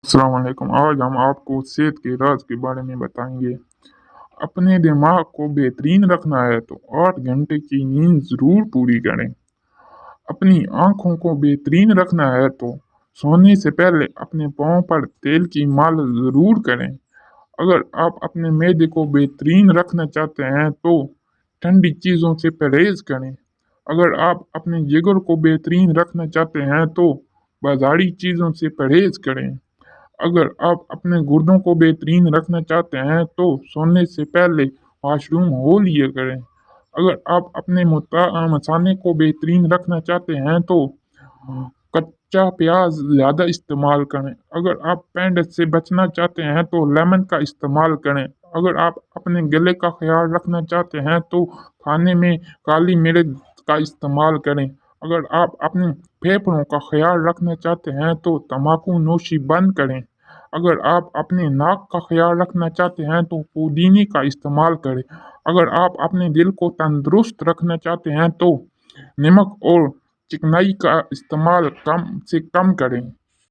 अस्सलाम वालेकुम। आज हम आपको सेहत के राज के बारे में बताएंगे। अपने दिमाग को बेहतरीन रखना है तो 8 घंटे की नींद ज़रूर पूरी करें। अपनी आँखों को बेहतरीन रखना है तो सोने से पहले अपने पाँव पर तेल की मालिश ज़रूर करें। अगर आप अपने मैदे को बेहतरीन रखना चाहते हैं तो ठंडी चीज़ों से परहेज़ करें। अगर आप अपने जिगर को बेहतरीन रखना चाहते हैं तो बाज़ारी चीज़ों से परहेज़ करें। अगर आप अपने गुर्दों को बेहतरीन रखना चाहते हैं तो सोने से पहले वॉशरूम हो लिया करें। अगर आप अपने मसाने को बेहतरीन रखना चाहते हैं तो कच्चा प्याज ज़्यादा इस्तेमाल करें। अगर आप पेंट से बचना चाहते हैं तो लेमन का इस्तेमाल करें। अगर आप अपने गले का ख्याल रखना चाहते हैं तो खाने में काली मिर्च का इस्तेमाल करें। अगर आप अपने फेफड़ों का ख्याल रखना चाहते हैं तो तम्बाकू नोशी बंद करें। अगर आप अपने नाक का ख्याल रखना चाहते हैं तो पुदीने का इस्तेमाल करें। अगर आप अपने दिल को तंदुरुस्त रखना चाहते हैं तो नमक और चिकनाई का इस्तेमाल कम से कम करें।